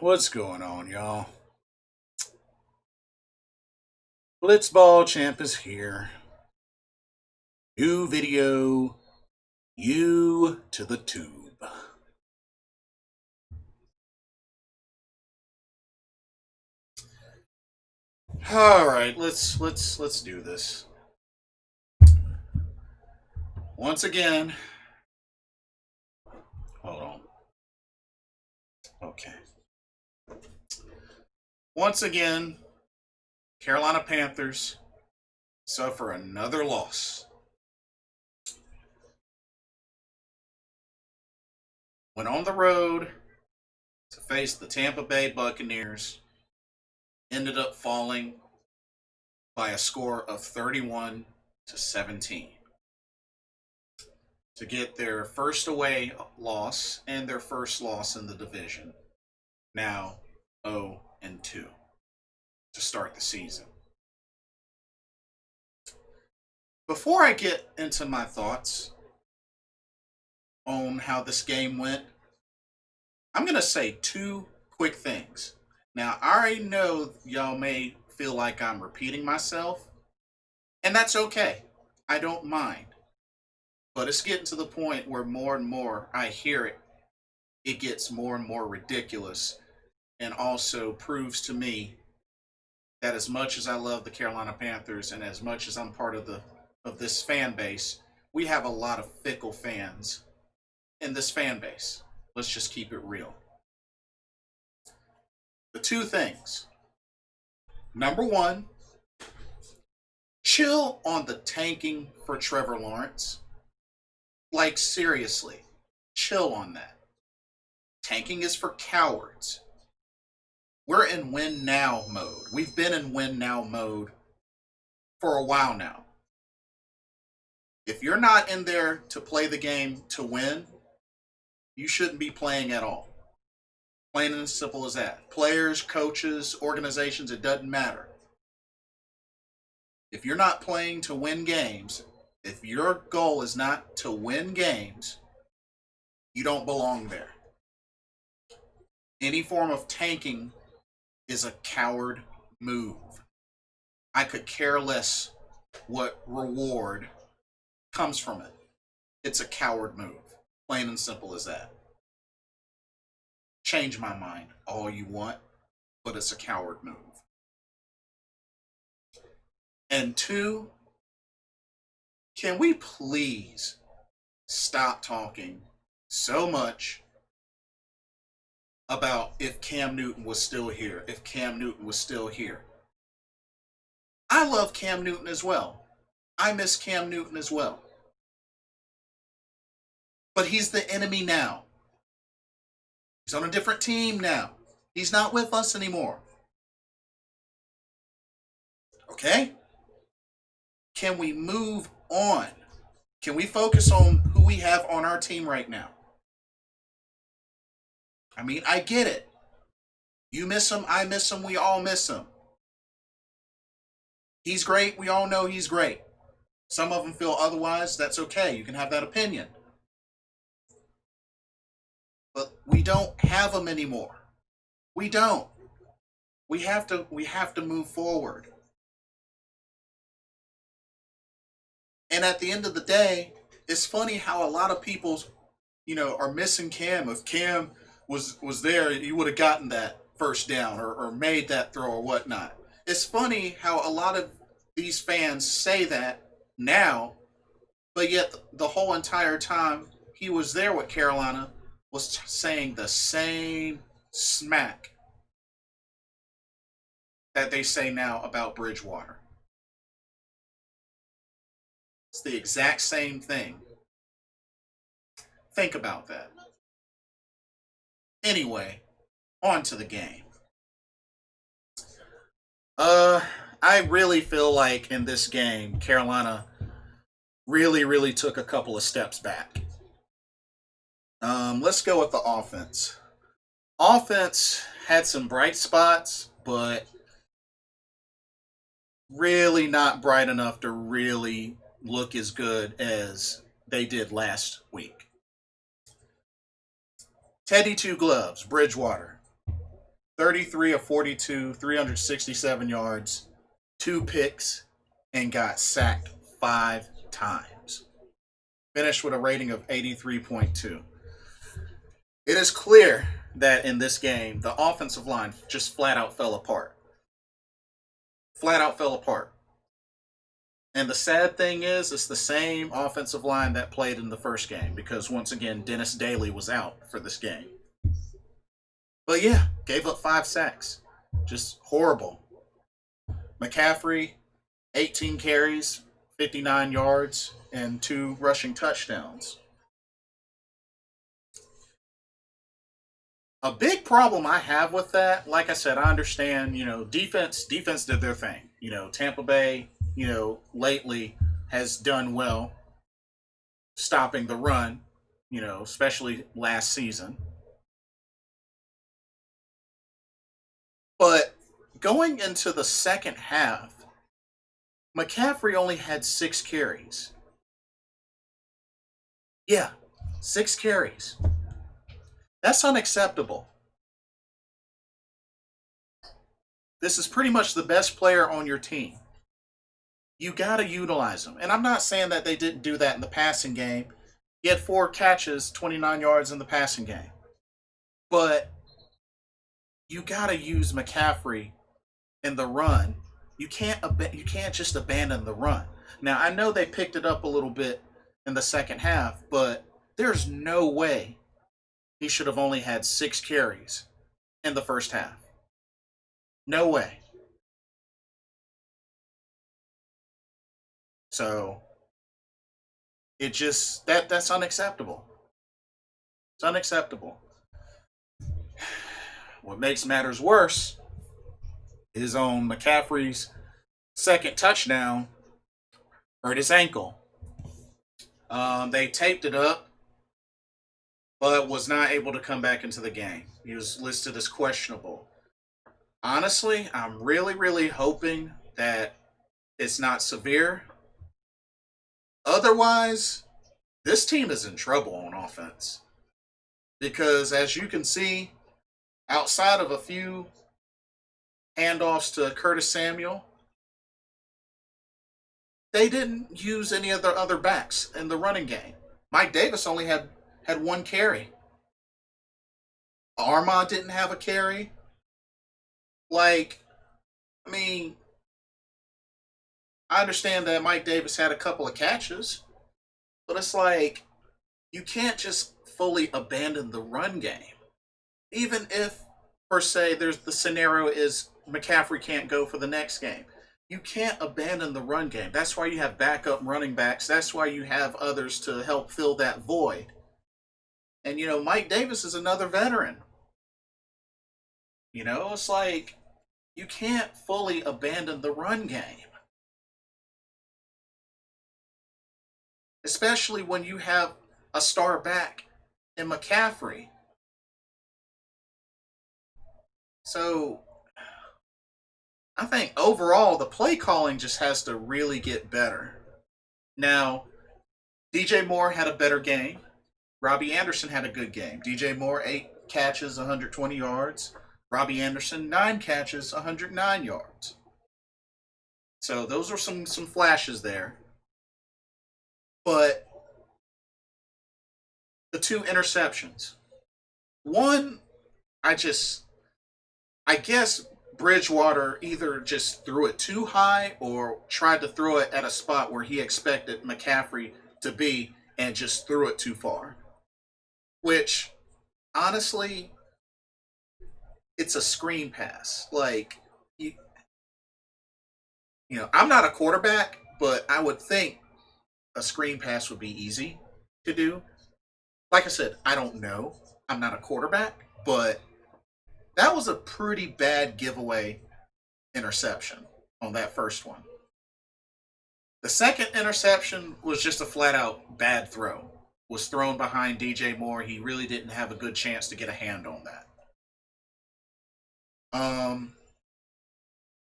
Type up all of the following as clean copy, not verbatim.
What's going on, y'all? Blitzball Champ is here. New video, you to the tube. All right, let's do this. Once again, hold on. Okay. Once again, Carolina Panthers suffer another loss. Went on the road to face the Tampa Bay Buccaneers. Ended up falling by a score of 31-17 to get their first away loss and their first loss in the division. Now 0-2 to start the season. Before I get into my thoughts on how this game went, I'm going to say two quick things. Now, I already know y'all may feel like I'm repeating myself, and that's okay. I don't mind. But it's getting to the point where more and more I hear it, it gets more and more ridiculous, and also proves to me that as much as I love the Carolina Panthers and as much as I'm part of this fan base, we have a lot of fickle fans in this fan base. Let's just keep it real. The two things. Number one, chill on the tanking for Trevor Lawrence. Like, seriously, chill on that. Tanking is for cowards. We're in win now mode. We've been in win now mode for a while now. If you're not in there to play the game to win, you shouldn't be playing at all. Plain and simple as that. Players, coaches, organizations, it doesn't matter. If you're not playing to win games, if your goal is not to win games, you don't belong there. Any form of tanking is a coward move. I could care less what reward comes from it. It's a coward move. Plain and simple as that. Change my mind all you want, but it's a coward move. And two, can we please stop talking so much about if Cam Newton was still here, if Cam Newton was still here? I love Cam Newton as well. I miss Cam Newton as well. But he's the enemy now. He's on a different team now. He's not with us anymore. Okay? Can we move on? Can we focus on who we have on our team right now? I mean, I get it. You miss him, I miss him, we all miss him. He's great, we all know he's great. Some of them feel otherwise, that's okay. You can have that opinion. But we don't have him anymore. We don't. We have to move forward. And at the end of the day, it's funny how a lot of people, are missing Cam. If Cam was there, he would have gotten that first down or made that throw or whatnot. It's funny how a lot of these fans say that now, but yet the whole entire time he was there with Carolina was saying the same smack that they say now about Bridgewater. It's the exact same thing. Think about that. Anyway, on to the game. I really feel like in this game, Carolina really took a couple of steps back. Let's go with the offense. Offense had some bright spots, but really not bright enough to really look as good as they did last week. Teddy Two Gloves, Bridgewater. 33 of 42, 367 yards, two picks, and got sacked 5 times. Finished with a rating of 83.2. It is clear that in this game, the offensive line just flat out fell apart. Flat out fell apart. And the sad thing is, it's the same offensive line that played in the first game because, once again, Dennis Daly was out for this game. But yeah, gave up 5 sacks. Just horrible. McCaffrey, 18 carries, 59 yards, and 2 rushing touchdowns. A big problem I have with that, like I said, I understand, defense did their thing. Tampa Bay, lately has done well stopping the run, especially last season. But going into the second half, McCaffrey only had 6 carries. Yeah, 6 carries. That's unacceptable. This is pretty much the best player on your team. You got to utilize him. And I'm not saying that they didn't do that in the passing game. He had 4 catches, 29 yards in the passing game. But you got to use McCaffrey in the run. You can't just abandon the run. Now, I know they picked it up a little bit in the second half, but there's no way he should have only had 6 carries in the first half. No way. So it just that's unacceptable. It's unacceptable. What makes matters worse is on McCaffrey's second touchdown, hurt his ankle. They taped it up, but was not able to come back into the game. He was listed as questionable. Honestly, I'm really, really hoping that it's not severe. Otherwise, this team is in trouble on offense. Because as you can see, outside of a few handoffs to Curtis Samuel, they didn't use any of their other backs in the running game. Mike Davis only had 1 carry. Armand didn't have a carry. I understand that Mike Davis had a couple of catches, but it's like you can't just fully abandon the run game. Even if, per se, there's the scenario is McCaffrey can't go for the next game. You can't abandon the run game. That's why you have backup running backs. That's why you have others to help fill that void. And, Mike Davis is another veteran. It's like you can't fully abandon the run game. Especially when you have a star back in McCaffrey. So I think overall the play calling just has to really get better. Now, DJ Moore had a better game. Robbie Anderson had a good game. DJ Moore, 8 catches, 120 yards. Robbie Anderson, 9 catches, 109 yards. So those are some flashes there. But the 2 interceptions. One, I guess Bridgewater either just threw it too high or tried to throw it at a spot where he expected McCaffrey to be and just threw it too far. Which, honestly, it's a screen pass. I'm not a quarterback, but I would think a screen pass would be easy to do. Like I said, I don't know. I'm not a quarterback, but that was a pretty bad giveaway interception on that first one. The second interception was just a flat out bad throw. Was thrown behind DJ Moore. He really didn't have a good chance to get a hand on that.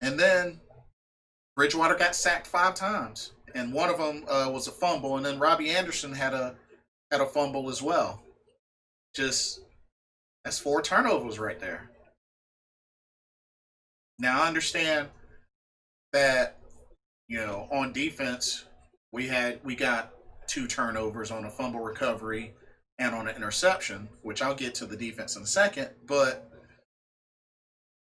And then Bridgewater got sacked 5 times, and one of them was a fumble, and then Robbie Anderson had a fumble as well. That's 4 turnovers right there. Now I understand that on defense we got two turnovers on a fumble recovery and on an interception, which I'll get to the defense in a second. But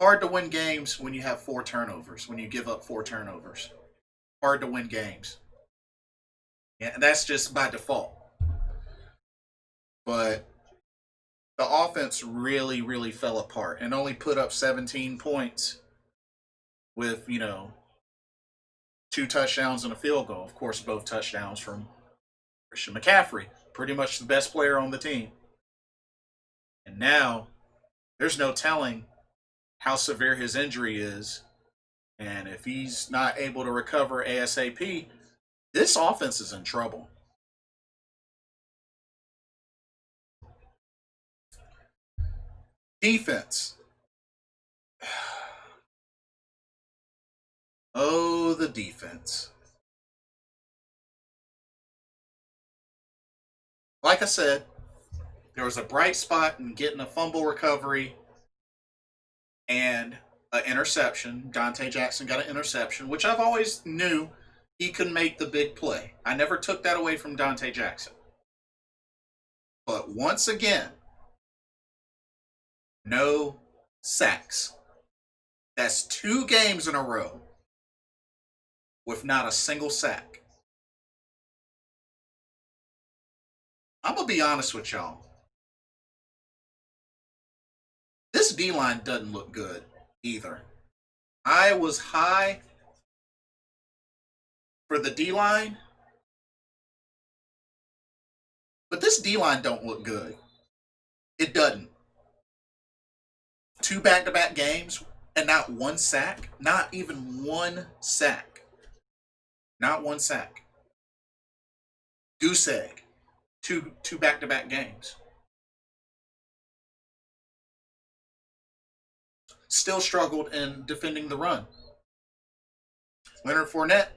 hard to win games when you have four turnovers. When you give up four turnovers, hard to win games. Yeah, that's just by default. But the offense really, really fell apart and only put up 17 points with, two touchdowns and a field goal. Of course, both touchdowns from Christian McCaffrey, pretty much the best player on the team. And now there's no telling how severe his injury is. And if he's not able to recover ASAP, this offense is in trouble. Defense. Oh, the defense. Like I said, there was a bright spot in getting a fumble recovery and an interception. Dante Jackson got an interception, which I've always knew he could make the big play. I never took that away from Dante Jackson. But once again, no sacks. That's 2 games in a row with not a single sack. I'm going to be honest with y'all. This D line doesn't look good either. I was high for the D line, but this D line don't look good. It doesn't. 2 back-to-back games and not one sack. Not even one sack. Not one sack. Goose egg. Two back-to-back games. Still struggled in defending the run. Leonard Fournette,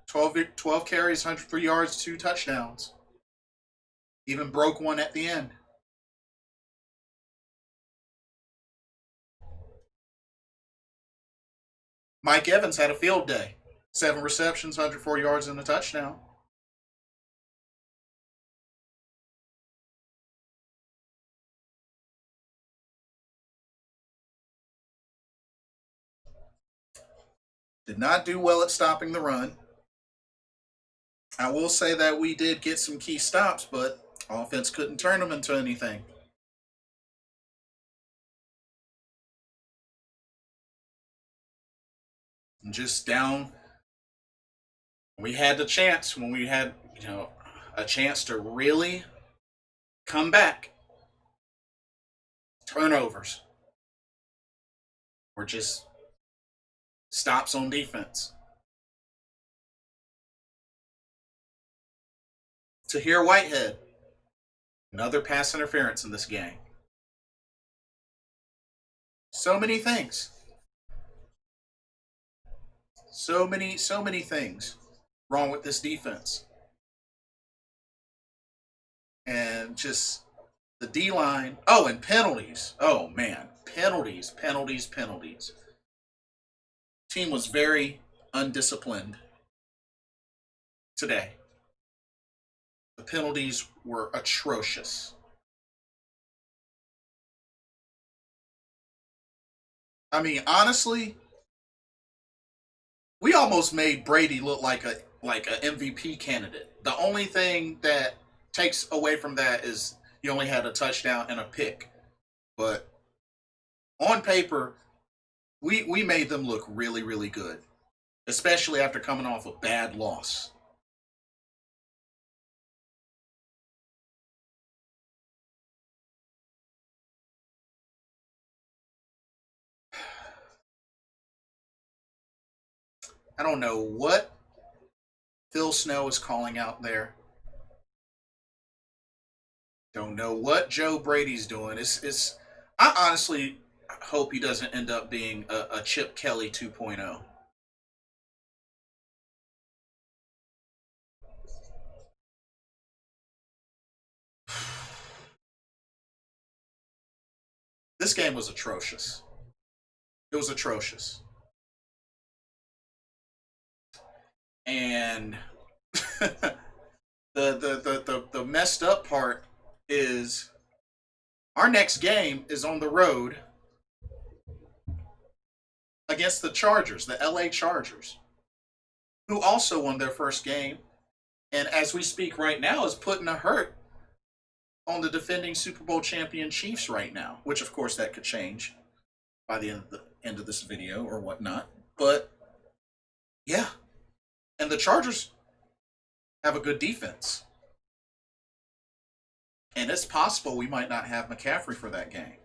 12 carries, 103 yards, 2 touchdowns. Even broke one at the end. Mike Evans had a field day. 7 receptions, 104 yards, and a touchdown. Did not do well at stopping the run. I will say that we did get some key stops, but offense couldn't turn them into anything. And just down, we had the chance when we had, a chance to really come back. Turnovers. Or just stops on defense. Tahir Whitehead, another pass interference in this game. So many things. So many things wrong with this defense. And just the D line. Oh, and penalties. Oh, man. Penalties, penalties, penalties. Team was very undisciplined today. The penalties were atrocious. I mean, honestly, we almost made Brady look like a MVP candidate. The only thing that takes away from that is he only had a touchdown and a pick. But on paper, we made them look really, really good, especially after coming off a bad loss. I don't know what Phil Snow is calling out there. Don't know what Joe Brady's doing. It's I honestly hope he doesn't end up being a Chip Kelly 2.0. This game was atrocious. It was atrocious. And the messed up part is our next game is on the road against the Chargers, the LA Chargers, who also won their first game, and as we speak right now is putting a hurt on the defending Super Bowl champion Chiefs right now, which of course that could change by the end of this video or whatnot. But yeah, and the Chargers have a good defense. And it's possible we might not have McCaffrey for that game.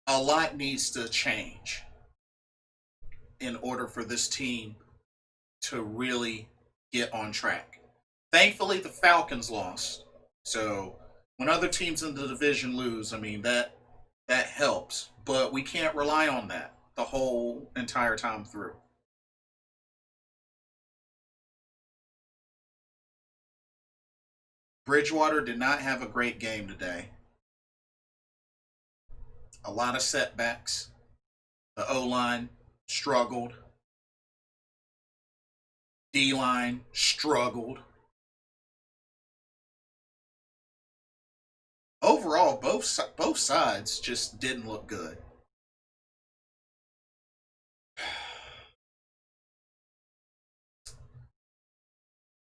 A lot needs to change in order for this team to really get on track. Thankfully, the Falcons lost. So when other teams in the division lose, I mean, that helps. But we can't rely on that the whole entire time through. Bridgewater did not have a great game today. A lot of setbacks. The O-line struggled. D-line struggled. Overall, both sides just didn't look good.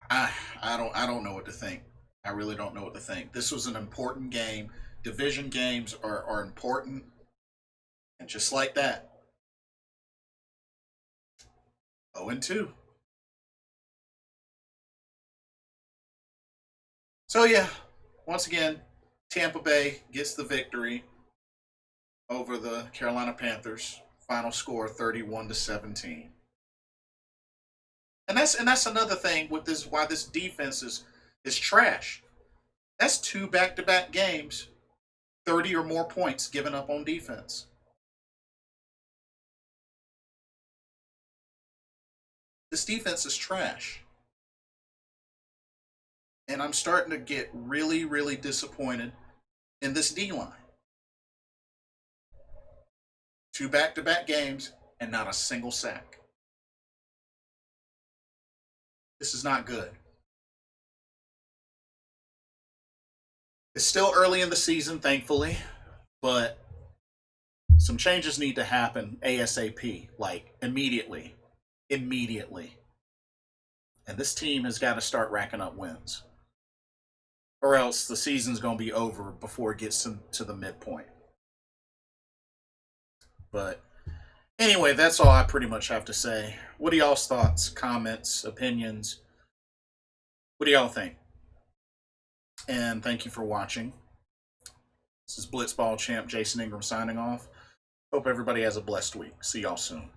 I don't know what to think. I really don't know what to think. This was an important game. Division games are important. And just like that, 0-2. So yeah, once again, Tampa Bay gets the victory over the Carolina Panthers. Final score 31-17. And that's another thing with this, why this defense is trash. That's two back-to-back games, 30 or more points given up on defense. This defense is trash. And I'm starting to get really, really disappointed in this D-line. Two back-to-back games and not a single sack. This is not good. It's still early in the season, thankfully, but some changes need to happen ASAP, like immediately. Immediately. And this team has got to start racking up wins. Or else the season's going to be over before it gets to the midpoint. But anyway, that's all I pretty much have to say. What are y'all's thoughts, comments, opinions? What do y'all think? And thank you for watching. This is Blitzball Champ Jason Ingram signing off. Hope everybody has a blessed week. See y'all soon.